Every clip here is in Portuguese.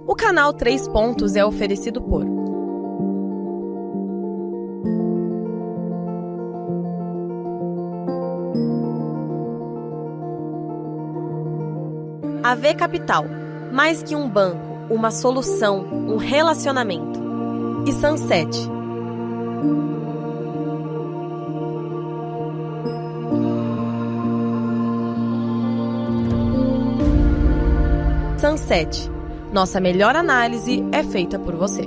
O canal 3 Pontos é oferecido por AV Capital, mais que um banco, uma solução, um relacionamento. E Sunset. Sunset. Nossa melhor análise é feita por você.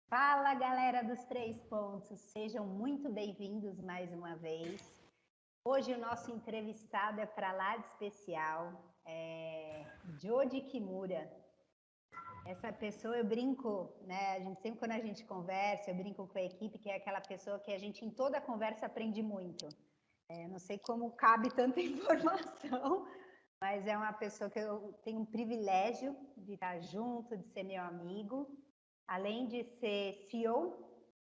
Fala, galera dos 3 Pontos. Sejam muito bem-vindos mais uma vez. Hoje o nosso entrevistado é para lá de especial, Jodi Kimura. Essa pessoa, eu brinco, né? Sempre quando a gente conversa, eu brinco com a equipe, que é aquela pessoa que a gente em toda conversa aprende muito. Não sei como cabe tanta informação, mas é uma pessoa que eu tenho um privilégio de estar junto, de ser meu amigo, além de ser CEO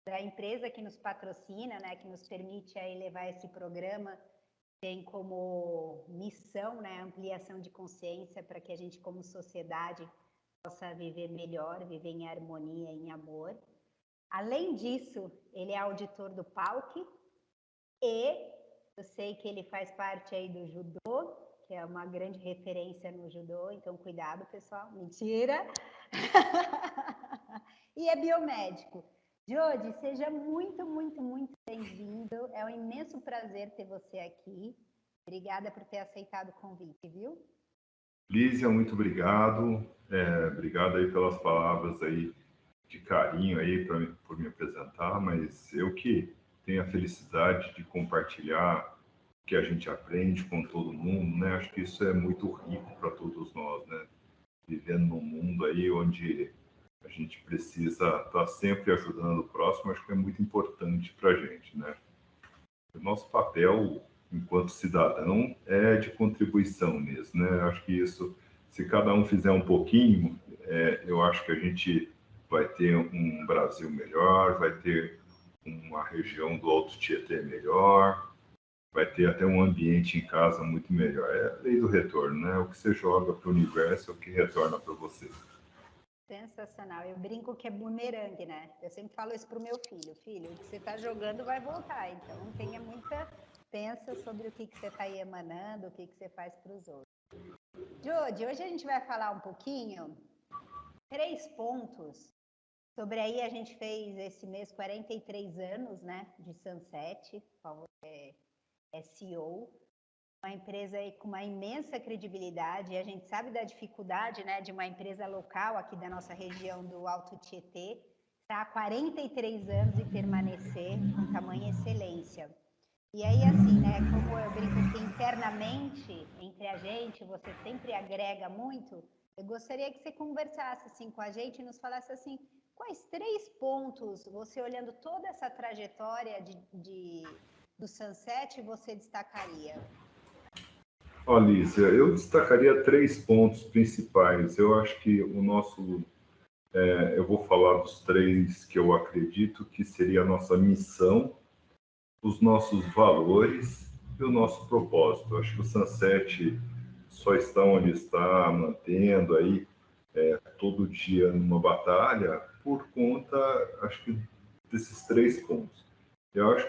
da empresa que nos patrocina, né, que nos permite aí levar esse programa, tem como missão, né, ampliação de consciência para que a gente como sociedade possa viver melhor, viver em harmonia, em amor. Além disso, ele é auditor do PALC e eu sei que ele faz parte aí do judô, que é uma grande referência no judô, então cuidado, pessoal. Mentira! E é biomédico. Jodi, seja muito, muito, muito bem-vindo. É um imenso prazer ter você aqui. Obrigada por ter aceitado o convite, viu? Lízia, muito obrigado. Obrigado aí pelas palavras aí de carinho aí por me apresentar, mas eu que tenho a felicidade de compartilhar o que a gente aprende com todo mundo, né? Acho que isso é muito rico para todos nós, né? Vivendo num mundo aí onde a gente precisa estar sempre ajudando o próximo, acho que é muito importante para a gente, né? O nosso papel enquanto cidadão é de contribuição mesmo, né? Acho que isso, se cada um fizer um pouquinho, eu acho que a gente vai ter um Brasil melhor, vai ter uma região do Alto Tietê melhor, vai ter até um ambiente em casa muito melhor. É a lei do retorno, né? O que você joga para o universo é o que retorna para você. Sensacional. Eu brinco que é bumerangue, né? Eu sempre falo isso pro meu filho. Filho, o que você está jogando vai voltar. Então, pensa sobre o que você está aí emanando, o que você faz para os outros. Jodi, hoje a gente vai falar um pouquinho, 3 pontos, sobre aí a gente fez esse mês 43 anos, né, de Sunset, é CEO, uma empresa aí com uma imensa credibilidade, e a gente sabe da dificuldade, né, de uma empresa local aqui da nossa região do Alto Tietê, estar há 43 anos e permanecer com tamanha excelência. E aí, assim, né, como eu brinco que internamente, entre a gente, você sempre agrega muito, eu gostaria que você conversasse, assim, com a gente e nos falasse, assim, quais 3 pontos, você olhando toda essa trajetória do Sunset, você destacaria? Lícia, eu destacaria 3 pontos principais. Eu acho que eu vou falar dos 3 que eu acredito que seria a nossa missão, os nossos valores e o nosso propósito. Acho que o Sunset só está onde está, mantendo aí todo dia numa batalha por conta, acho que desses 3 pontos. Eu acho,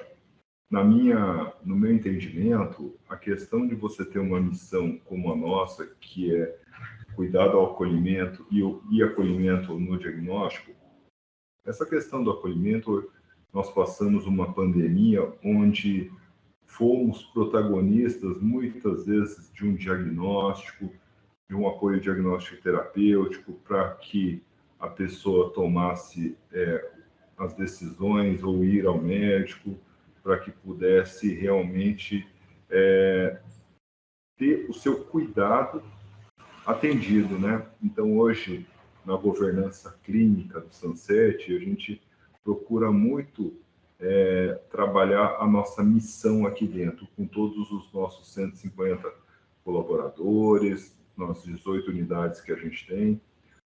no meu entendimento, a questão de você ter uma missão como a nossa, que é cuidado ao acolhimento e acolhimento no diagnóstico, essa questão do acolhimento, nós passamos uma pandemia onde fomos protagonistas, muitas vezes, de um diagnóstico, de um apoio diagnóstico terapêutico, para que a pessoa tomasse as decisões ou ir ao médico, para que pudesse realmente ter o seu cuidado atendido, né? Então, hoje, na governança clínica do Sunset, a gente procura muito trabalhar a nossa missão aqui dentro, com todos os nossos 150 colaboradores, nas 18 unidades que a gente tem,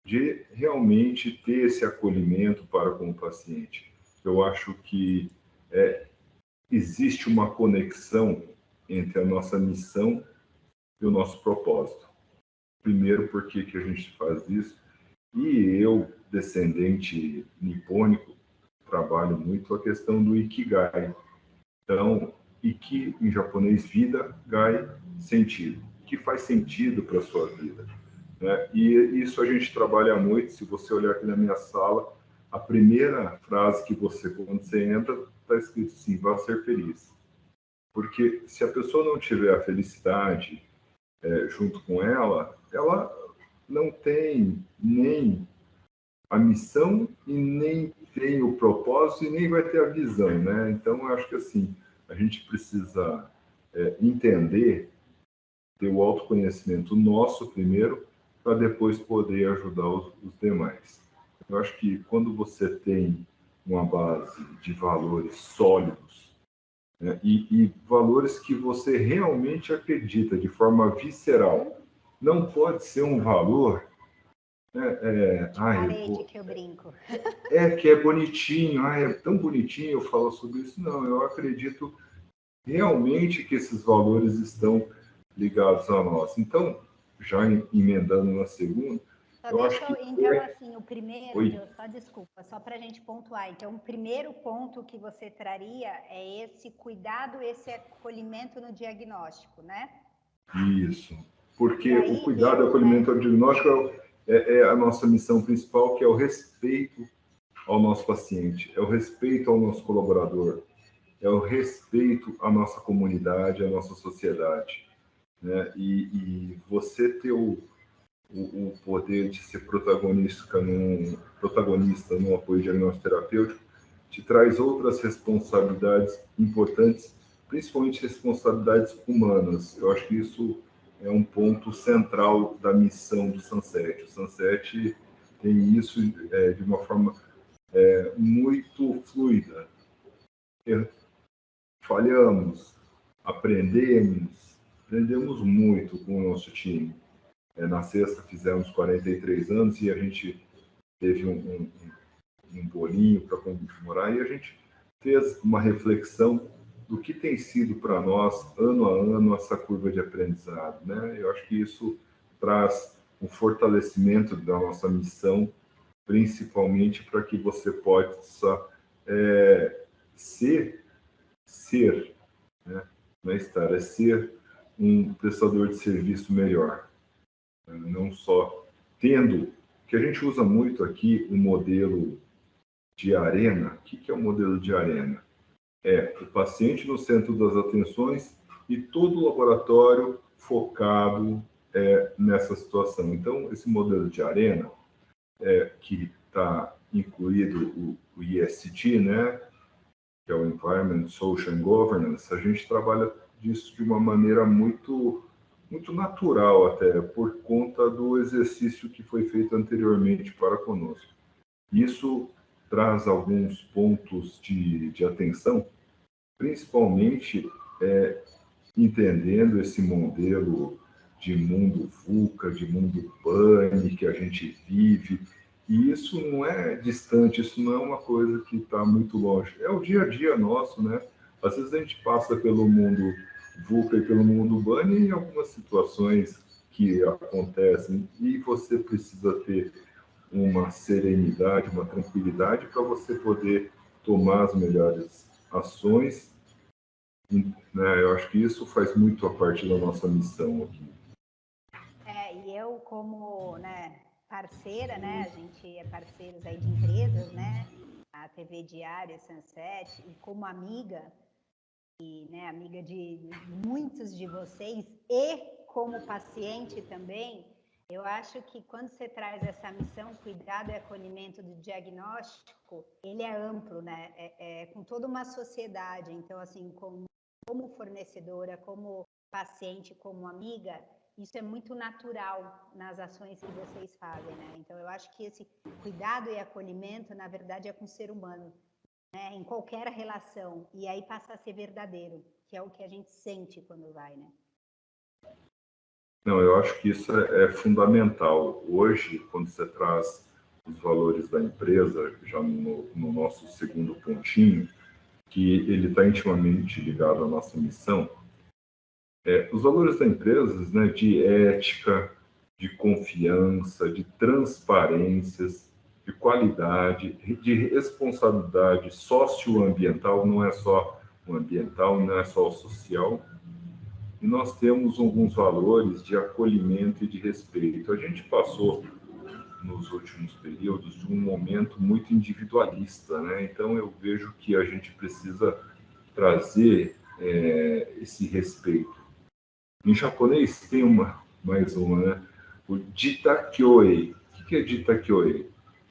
de realmente ter esse acolhimento para com o paciente. Eu acho que existe uma conexão entre a nossa missão e o nosso propósito. Primeiro, por que a gente faz isso? E eu, descendente nipônico, trabalho muito a questão do Ikigai. Então, Iki, em japonês, vida, Gai, sentido. O que faz sentido para a sua vida? Né? E isso a gente trabalha muito. Se você olhar aqui na minha sala, a primeira frase que você, quando você entra, está escrito assim: vá ser feliz. Porque se a pessoa não tiver a felicidade junto com ela não tem nem a missão e nem tem o propósito e nem vai ter a visão, né? Então, eu acho que assim, a gente precisa entender, ter o autoconhecimento nosso primeiro, para depois poder ajudar os demais. Eu acho que quando você tem uma base de valores sólidos, né, e valores que você realmente acredita de forma visceral, não pode ser um valor Parede que eu brinco. que é bonitinho, é tão bonitinho eu falo sobre isso. Não, eu acredito realmente que esses valores estão ligados a nós. Então, já emendando na segunda, eu acho que... Então, assim, o primeiro, Oi. só desculpa, só para a gente pontuar. Então, o primeiro ponto que você traria é esse cuidado, esse acolhimento no diagnóstico, né? Isso. Porque aí, o cuidado e o acolhimento ao diagnóstico é a nossa missão principal, que é o respeito ao nosso paciente, é o respeito ao nosso colaborador, é o respeito à nossa comunidade, à nossa sociedade, né? E você ter o poder de ser protagonista num apoio diagnóstico terapêutico te traz outras responsabilidades importantes, principalmente responsabilidades humanas. Eu acho que isso é um ponto central da missão do Sunset. O Sunset tem isso de uma forma muito fluida. Falhamos, aprendemos muito com o nosso time. Na sexta fizemos 43 anos e a gente teve um bolinho para comemorar e a gente fez uma reflexão do que tem sido para nós, ano a ano, essa curva de aprendizado, né? Eu acho que isso traz um fortalecimento da nossa missão, principalmente para que você possa ser, né? Não é estar, é ser um prestador de serviço melhor. Não só tendo, que a gente usa muito aqui o modelo de arena. O que é o modelo de arena? É o paciente no centro das atenções e todo o laboratório focado nessa situação. Então, esse modelo de arena, que está incluído o ESG, né, que é o Environment, Social and Governance, a gente trabalha disso de uma maneira muito natural, até por conta do exercício que foi feito anteriormente para conosco. Isso traz alguns pontos de atenção, principalmente entendendo esse modelo de mundo VUCA, de mundo BANI que a gente vive. E isso não é distante, isso não é uma coisa que está muito longe. É o dia a dia nosso, né? Às vezes a gente passa pelo mundo VUCA e pelo mundo BANI em algumas situações que acontecem e você precisa ter uma serenidade, uma tranquilidade para você poder tomar as melhores ações, né? Eu acho que isso faz muito a parte da nossa missão aqui. E eu como, né, parceira, né, a gente é parceiros aí de empresas, né, a TV Diário, Sunset, e como amiga, e, né, amiga de muitos de vocês, e como paciente também, eu acho que quando você traz essa missão, cuidado e acolhimento do diagnóstico, ele é amplo, né, com toda uma sociedade. Então, assim, como fornecedora, como paciente, como amiga, isso é muito natural nas ações que vocês fazem, né? Então, eu acho que esse cuidado e acolhimento, na verdade, é com o ser humano, né? Em qualquer relação. E aí passa a ser verdadeiro, que é o que a gente sente quando vai, né? Não, eu acho que isso é fundamental. Hoje, quando você traz os valores da empresa, já no nosso segundo pontinho, que ele está intimamente ligado à nossa missão, Os valores da empresa, né, de ética, de confiança, de transparências, de qualidade, de responsabilidade socioambiental, não é só o ambiental, não é só o social. E nós temos alguns valores de acolhimento e de respeito. A gente passou, nos últimos períodos, de um momento muito individualista, né? Então, eu vejo que a gente precisa trazer esse respeito. Em japonês tem mais uma, né? O Jita-kyōei. O que é Jita-kyōei?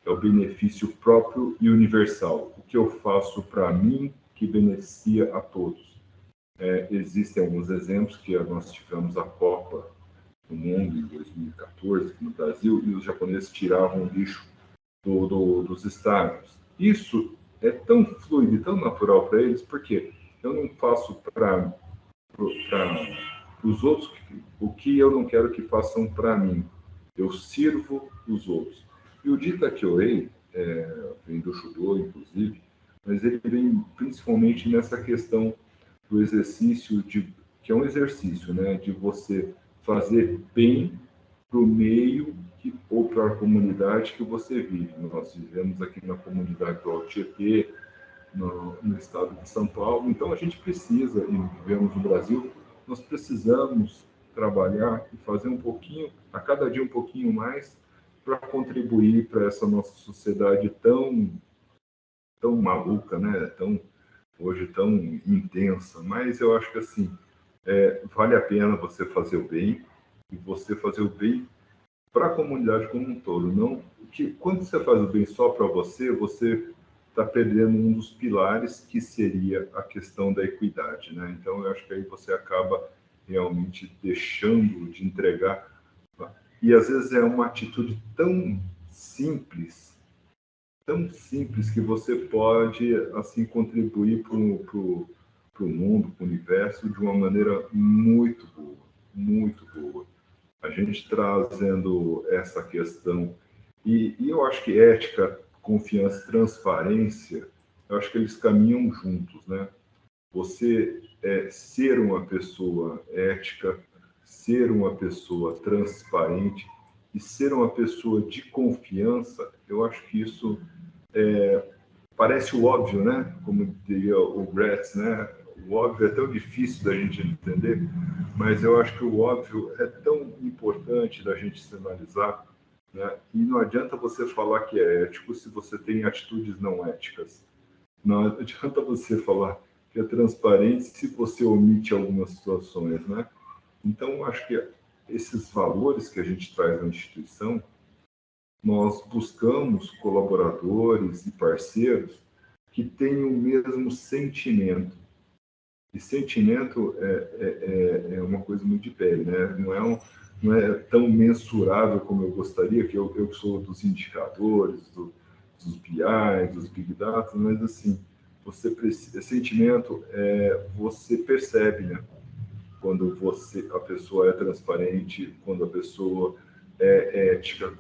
É o benefício próprio e universal. O que eu faço para mim que beneficia a todos. Existem alguns exemplos que nós tivemos a Copa do Mundo em 2014 aqui no Brasil e os japoneses tiravam o lixo dos estádios. Isso é tão fluido e tão natural para eles, porque eu não faço para os outros o que eu não quero que façam para mim. Eu sirvo os outros. E o Dita Kyoei, vem do Shudo, inclusive, mas ele vem principalmente nessa questão do exercício, que é um exercício, né, de você fazer bem para o meio ou para a comunidade que você vive. Nós vivemos aqui na comunidade do Alto Tietê, no estado de São Paulo, então a gente precisa, e vivemos no Brasil, nós precisamos trabalhar e fazer um pouquinho, a cada dia um pouquinho mais, para contribuir para essa nossa sociedade tão maluca, né? Hoje tão intensa, mas eu acho que assim, vale a pena você fazer o bem, e você fazer o bem para a comunidade como um todo. Não que quando você faz o bem só para você está perdendo um dos pilares, que seria a questão da equidade, né? Então eu acho que aí você acaba realmente deixando de entregar, e às vezes é uma atitude tão simples que você pode assim contribuir para o mundo, para o universo de uma maneira muito boa, muito boa. A gente trazendo essa questão, e eu acho que ética, confiança, transparência, eu acho que eles caminham juntos, né? Você ser uma pessoa ética, ser uma pessoa transparente e ser uma pessoa de confiança, eu acho que isso parece o óbvio, né? Como diria o Gretz, né? O óbvio é tão difícil da gente entender, mas eu acho que o óbvio é tão importante da gente sinalizar, né? E não adianta você falar que é ético se você tem atitudes não éticas. Não adianta você falar que é transparente se você omite algumas situações, né? Então, eu acho que esses valores que a gente traz na instituição, nós buscamos colaboradores e parceiros que tenham o mesmo sentimento. E sentimento é uma coisa muito de pele, né? Não é tão mensurável como eu gostaria, que eu sou dos indicadores, dos BI, dos Big Data, mas assim, você precisa, sentimento você percebe, né? Quando a pessoa é transparente, quando a pessoa é ética,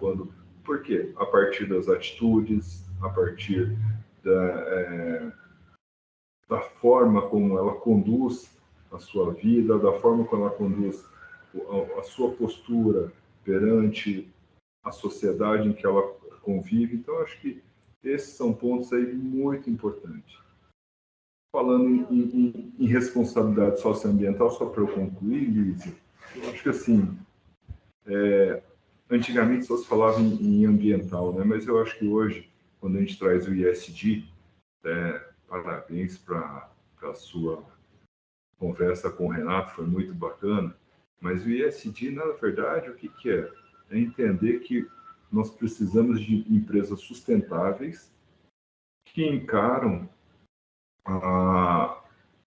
por quê? A partir das atitudes, a partir da forma como ela conduz a sua vida, da forma como ela conduz a sua postura perante a sociedade em que ela convive. Então, acho que esses são pontos aí muito importantes. Falando em responsabilidade socioambiental, só para eu concluir, Lízia, eu acho que assim, antigamente só se falava em ambiental, né? Mas eu acho que hoje, quando a gente traz o ESG, parabéns para a sua conversa com o Renato, foi muito bacana, mas o ESG, na verdade, o que é? É entender que nós precisamos de empresas sustentáveis que encaram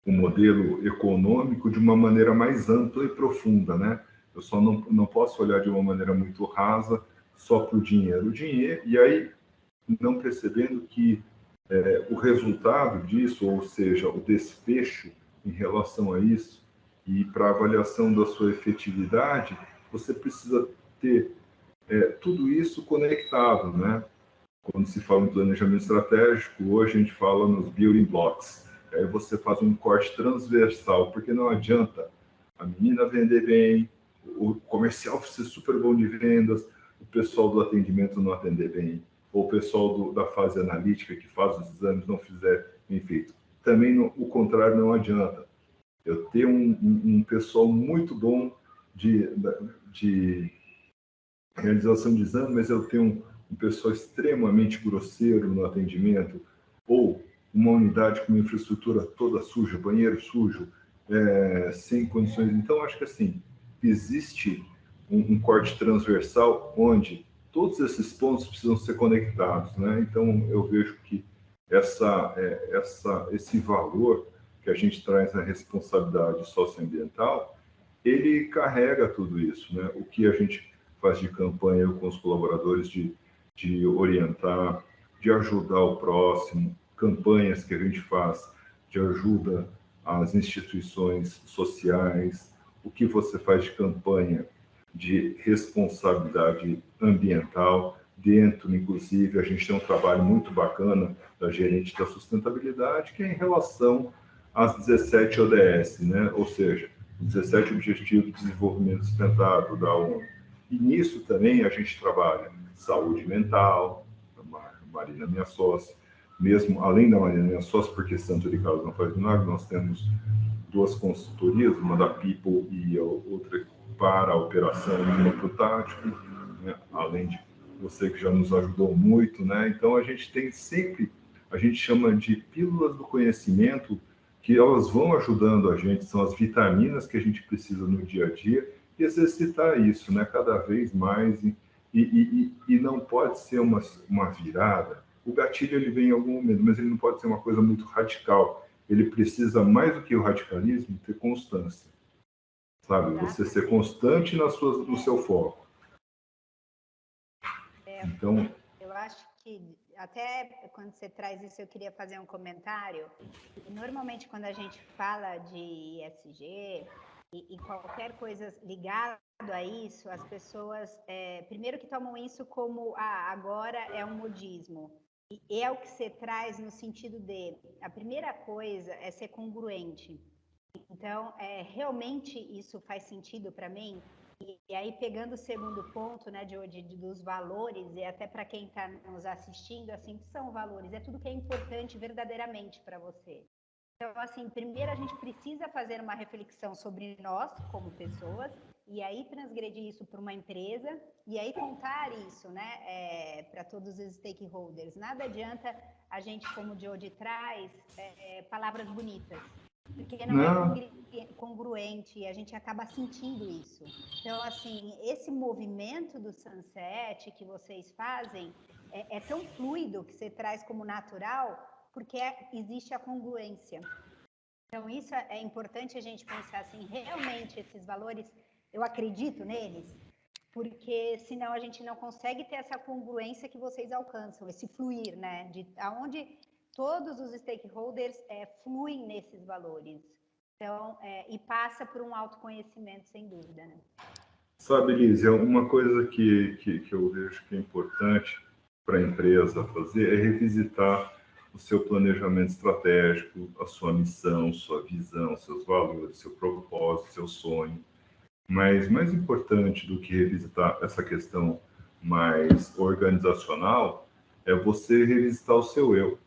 o modelo econômico de uma maneira mais ampla e profunda, né? Eu só não posso olhar de uma maneira muito rasa só para o dinheiro. E aí não percebendo que o resultado disso, ou seja, o desfecho em relação a isso, e para avaliação da sua efetividade, você precisa ter tudo isso conectado, né? Quando se fala em planejamento estratégico, hoje a gente fala nos building blocks. Aí você faz um corte transversal, porque não adianta a menina vender bem, o comercial ser super bom de vendas, o pessoal do atendimento não atender bem, ou o pessoal da fase analítica que faz os exames não fizer bem feito. Também o contrário não adianta. Eu tenho um pessoal muito bom de realização de exame, mas eu tenho um pessoal extremamente grosseiro no atendimento, ou uma unidade com uma infraestrutura toda suja, banheiro sujo, sem condições. Então, acho que assim, existe um corte transversal onde todos esses pontos precisam ser conectados, né? Então, eu vejo que esse valor que a gente traz na responsabilidade socioambiental, ele carrega tudo isso, né? O que a gente faz de campanha com os colaboradores de orientar, de ajudar o próximo, campanhas que a gente faz de ajuda às instituições sociais, o que você faz de campanha de responsabilidade ambiental, dentro, inclusive, a gente tem um trabalho muito bacana da gerente da sustentabilidade, que é em relação às 17 ODS, né? Ou seja, os 17 Objetivos de Desenvolvimento Sustentável da ONU. E nisso também a gente trabalha saúde mental, a Marina, minha sócia, mesmo além da Marina, minha sócia, porque Santo de Casa não faz milagre, nós temos 2 consultorias, uma da People e a outra para a operação de núcleo tático, né? Além de você que já nos ajudou muito, né? Então a gente tem sempre, a gente chama de pílulas do conhecimento, que elas vão ajudando a gente, são as vitaminas que a gente precisa no dia a dia, e exercitar isso, né? Cada vez mais, e não pode ser uma virada. O gatilho ele vem em algum momento, mas ele não pode ser uma coisa muito radical. Ele precisa, mais do que o radicalismo, ter constância. Sabe? Você ser constante no seu foco. Então, eu acho que, até quando você traz isso, eu queria fazer um comentário. Normalmente, quando a gente fala de ESG e qualquer coisa ligada a isso, as pessoas, primeiro que tomam isso como, agora é um modismo. E é o que você traz no sentido de, a primeira coisa é ser congruente. Então, realmente isso faz sentido para mim? E aí, pegando o segundo ponto, né, dos valores, e até para quem está nos assistindo, assim, que são valores? É tudo que é importante verdadeiramente para você. Então, assim, primeiro a gente precisa fazer uma reflexão sobre nós, como pessoas, e aí transgredir isso para uma empresa, e aí contar isso, né, para todos os stakeholders. Nada adianta a gente, como o Jody traz, palavras bonitas, porque não é congruente, e a gente acaba sentindo isso. Então, assim, esse movimento do Sunset que vocês fazem é tão fluido, que você traz como natural, porque existe a congruência. Então, isso é importante a gente pensar assim, realmente esses valores, eu acredito neles, porque senão a gente não consegue ter essa congruência que vocês alcançam, esse fluir, né? De aonde todos os stakeholders fluem nesses valores. Então, e passa por um autoconhecimento, sem dúvida, né? sabe, Lízia, uma coisa que eu vejo que é importante para a empresa fazer é revisitar o seu planejamento estratégico, a sua missão, sua visão, seus valores, seu propósito, seu sonho. Mas mais importante do que revisitar essa questão mais organizacional é você revisitar o seu eu.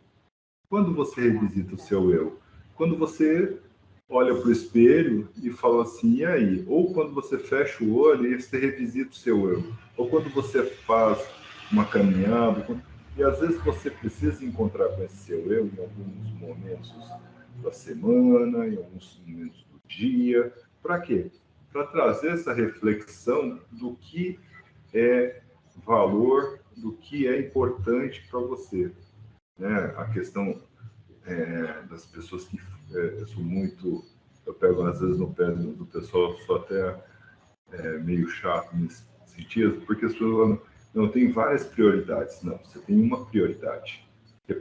Quando você revisita o seu eu? Quando você olha para o espelho e fala assim, e aí? Ou quando você fecha o olho e você revisita o seu eu. Ou quando você faz uma caminhada. E às vezes você precisa encontrar com esse seu eu em alguns momentos da semana, em alguns momentos do dia. Para quê? Para trazer essa reflexão do que é valor, do que é importante para você. Né? A questão das pessoas que eu sou muito, eu pego às vezes no pé do pessoal, sou até meio chato nesse sentido, porque as pessoas falam, não, tem várias prioridades. Não, você tem uma prioridade. E a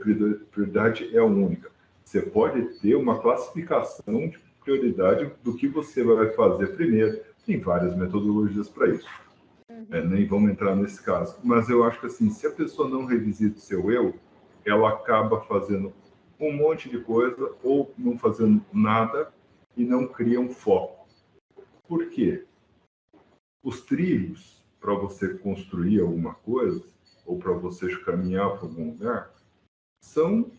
prioridade é a única. Você pode ter uma classificação de prioridade do que você vai fazer primeiro. Tem várias metodologias para isso. Nem vamos entrar nesse caso. Mas eu acho que assim, se a pessoa não revisita o seu eu, ela acaba fazendo um monte de coisa ou não fazendo nada e não cria um foco. Por quê? Os trilhos, para você construir alguma coisa, ou para você caminhar para algum lugar, são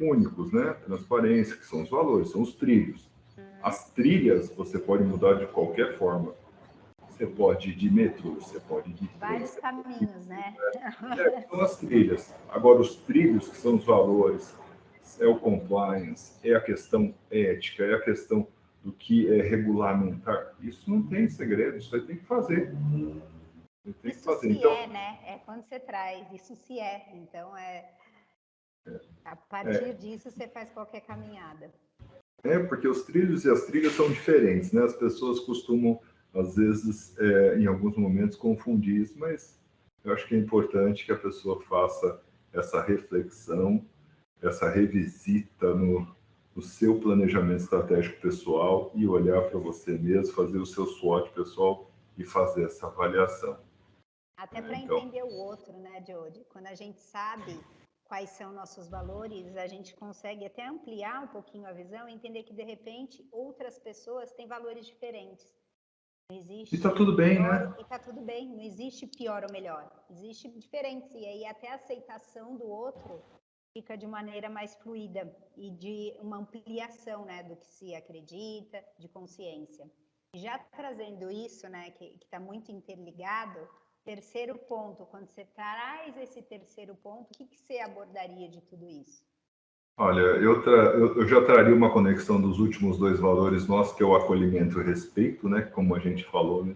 únicos, né? Transparência, que são os valores, são os trilhos. As trilhas você pode mudar de qualquer forma. Você pode ir de metrô, você pode ir de trem. Vários caminhos, né? São as trilhas. Agora, os trilhos, que são os valores, é o compliance, é a questão ética, é a questão do que é regulamentar. Isso não tem segredo, isso aí tem que fazer. Tem que Isso fazer. se Então, é, né? É quando você traz, isso se é. Então, a partir disso, você faz qualquer caminhada. porque os trilhos e as trilhas são diferentes, né? As pessoas costumam, às vezes, em alguns momentos, confundir isso, mas eu acho que é importante que a pessoa faça essa reflexão, essa revisita no seu planejamento estratégico pessoal e olhar para você mesmo, fazer o seu SWOT pessoal e fazer essa avaliação. Até para Então, entender o outro, né, Jody? Quando a gente sabe quais são nossos valores, a gente consegue até ampliar um pouquinho a visão e entender que, de repente, outras pessoas têm valores diferentes. Não existe e está tudo bem, pior, né? e está tudo bem, não existe pior ou melhor, existe diferentes. E aí até a aceitação do outro fica de maneira mais fluida e de uma ampliação, né, do que se acredita, de consciência. E já trazendo isso, né, que está muito interligado, terceiro ponto, quando você traz esse terceiro ponto, o que você abordaria de tudo isso? Olha, eu já traria uma conexão dos últimos dois valores nossos, que é o acolhimento e o respeito, né? Como a gente falou, né?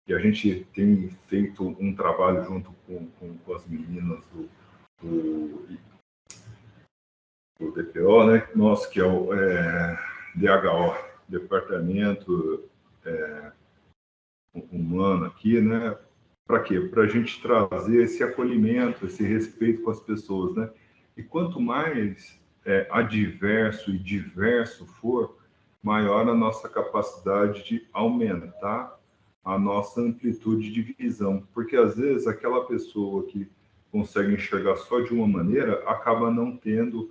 E a gente tem feito um trabalho junto com as meninas do DPO, né? Nosso, que é o DHO, Departamento Humano aqui, né? Para quê? Para a gente trazer esse acolhimento, esse respeito com as pessoas, né? E quanto mais adverso e diverso for, maior a nossa capacidade de aumentar a nossa amplitude de visão. Porque, às vezes, aquela pessoa que consegue enxergar só de uma maneira acaba não tendo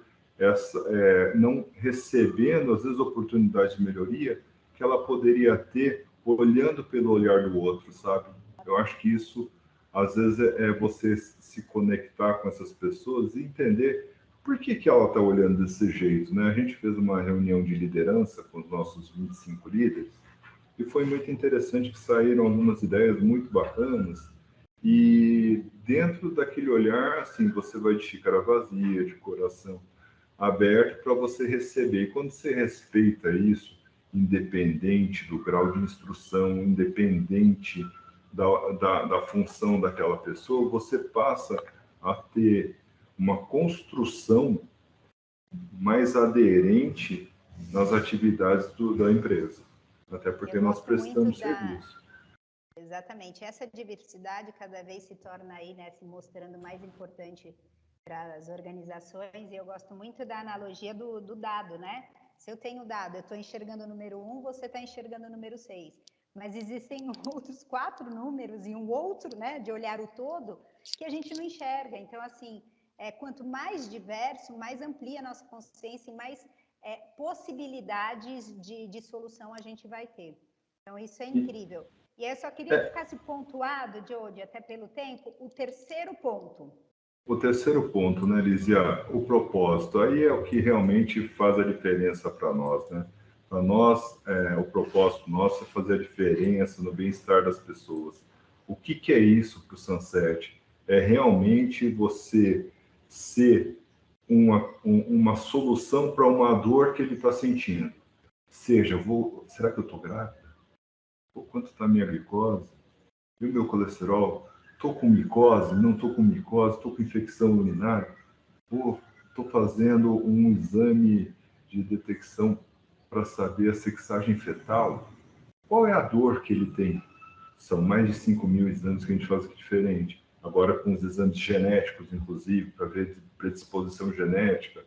não recebendo, às vezes, oportunidade de melhoria que ela poderia ter olhando pelo olhar do outro, sabe? Eu acho que isso, às vezes, é você se conectar com essas pessoas e entender por que ela está olhando desse jeito, né? A gente fez uma reunião de liderança com os nossos 25 líderes e foi muito interessante que saíram algumas ideias muito bacanas e dentro daquele olhar, assim, você vai de xícara vazia, de coração aberto para você receber. E quando você respeita isso, independente do grau de instrução, independente da função daquela pessoa, você passa a ter uma construção mais aderente nas atividades da empresa. Até porque Eu nós gosto muito prestamos serviço. Exatamente. Essa diversidade cada vez se torna aí, né, se mostrando mais importante para as organizações. E eu gosto muito da analogia do dado, né? Se eu tenho dado, eu estou enxergando o número 1, você está enxergando o número 6. Mas existem outros 4 números e um outro, né, de olhar o todo, que a gente não enxerga. Então, assim, quanto mais diverso, mais amplia a nossa consciência e mais possibilidades de solução a gente vai ter. Então, isso é incrível. E aí eu só queria que ficasse pontuado, Jody, até pelo tempo, o terceiro ponto. O terceiro ponto, né, Lísia, o propósito. Aí é o que realmente faz a diferença para nós, né? Para nós, o propósito nosso é fazer a diferença no bem-estar das pessoas. O que é isso para o Sunset? É realmente você ser uma solução para uma dor que ele está sentindo. Seja, será que eu estou grávida? Quanto está a minha glicose? E o meu colesterol? Estou com micose? Não estou com micose? Estou com infecção urinária? Estou fazendo um exame de detecção para saber a sexagem fetal? Qual é a dor que ele tem? São mais de 5.000 exames que a gente faz aqui diferente. Agora com os exames genéticos, inclusive, para ver predisposição genética.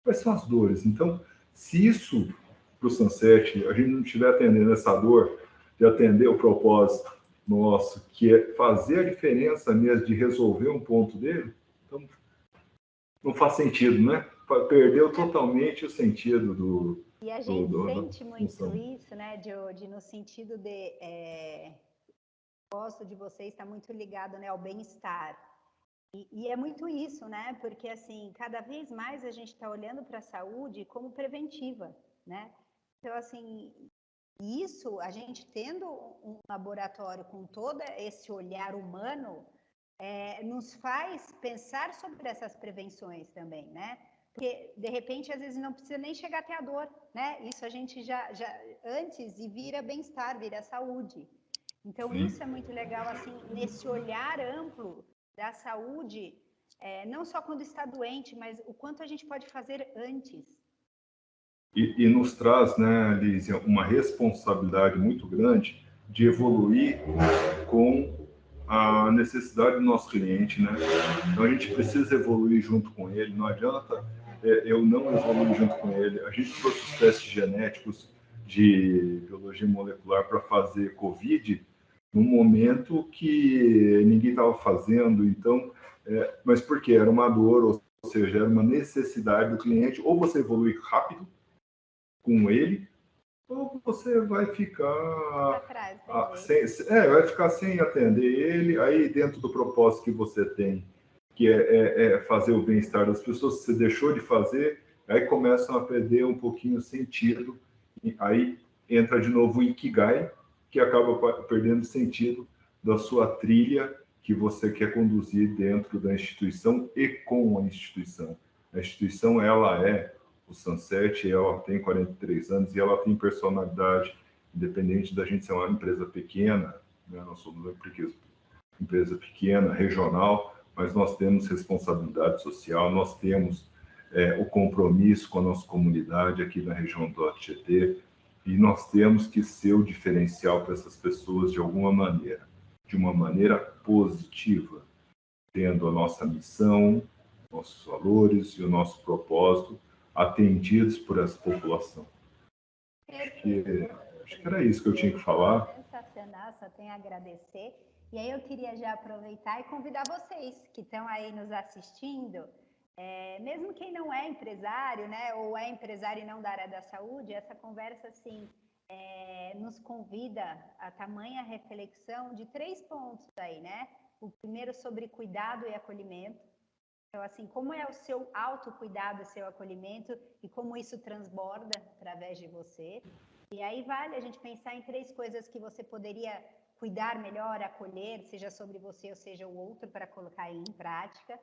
Quais são as dores? Então, se isso, para o Sunset, a gente não estiver atendendo essa dor, de atender o propósito nosso, que é fazer a diferença mesmo, de resolver um ponto dele, então não faz sentido, né? Perdeu totalmente o sentido E a gente sente muito isso, né, Jody, no sentido de gosto de vocês, está muito ligado, né, ao bem-estar. E é muito isso, né? Porque, assim, cada vez mais a gente está olhando para a saúde como preventiva, né? Então, assim, isso, a gente tendo um laboratório com todo esse olhar humano, nos faz pensar sobre essas prevenções também, né? Porque, de repente, às vezes não precisa nem chegar até a dor, né? Isso a gente já antes, e vira bem-estar, vira saúde. Então, isso é muito legal, assim, nesse olhar amplo da saúde, não só quando está doente, mas o quanto a gente pode fazer antes. E nos traz, né, Lísia, uma responsabilidade muito grande de evoluir com a necessidade do nosso cliente, né? Então a gente precisa evoluir junto com ele, não adianta eu não evoluir junto com ele. A gente trouxe os testes genéticos de biologia molecular para fazer COVID num momento que ninguém estava fazendo, então, mas por quê? Era uma dor, ou seja, era uma necessidade do cliente, ou você evolui rápido com ele, ou você vai ficar vai ficar sem atender ele. Aí dentro do propósito que você tem, que é fazer o bem-estar das pessoas, você deixou de fazer, aí começam a perder um pouquinho o sentido, aí entra de novo o Ikigai, que acaba perdendo sentido da sua trilha que você quer conduzir dentro da instituição e com a instituição. A instituição, ela é o Sunset, ela tem 43 anos e ela tem personalidade, independente da gente ser uma empresa pequena, né? Nós somos uma empresa pequena, regional, mas nós temos responsabilidade social, nós temos o compromisso com a nossa comunidade aqui na região do Tietê, e nós temos que ser o diferencial para essas pessoas de alguma maneira, de uma maneira positiva, tendo a nossa missão, nossos valores e o nosso propósito atendidos por essa população. Acho que era isso que eu tinha que falar. Sensacional, só tenho a agradecer. E aí eu queria já aproveitar e convidar vocês que estão aí nos assistindo, mesmo quem não é empresário, né, ou é empresário e não da área da saúde, essa conversa, assim, nos convida a tamanha reflexão de 3 pontos aí, né? O primeiro sobre cuidado e acolhimento. Então, assim, como é o seu autocuidado, o seu acolhimento e como isso transborda através de você. E aí vale a gente pensar em 3 coisas que você poderia cuidar melhor, acolher, seja sobre você ou seja o outro, para colocar em prática.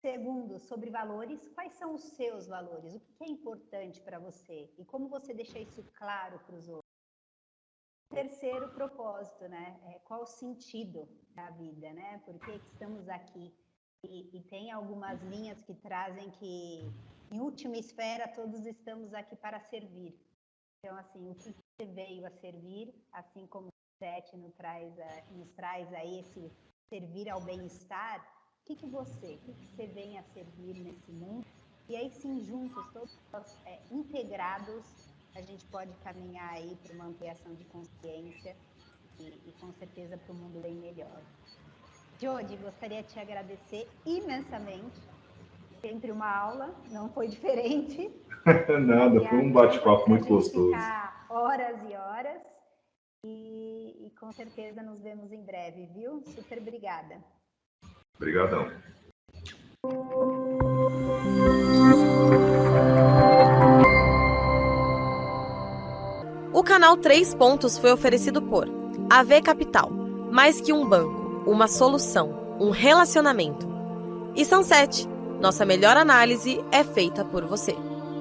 Segundo, sobre valores, quais são os seus valores? O que é importante para você? E como você deixa isso claro para os outros? Terceiro, propósito, né? Qual o sentido da vida, né? Por que estamos aqui? E tem algumas linhas que trazem que, em última esfera, todos estamos aqui para servir. Então, assim, o que você veio a servir, assim como o Sete nos traz aí esse servir ao bem-estar, o que você vem a servir nesse mundo? E aí, sim, juntos, todos nós integrados, a gente pode caminhar aí para uma ampliação de consciência e com certeza para um mundo bem melhor. Jody, gostaria de te agradecer imensamente. Sempre uma aula, não foi diferente. Nada, foi um bate-papo muito gostoso. Ficar horas e horas. E com certeza nos vemos em breve, viu? Super obrigada. Obrigadão. O canal 3 Pontos foi oferecido por AV Capital, mais que um banco, uma solução, um relacionamento. E Sunset, nossa melhor análise é feita por você.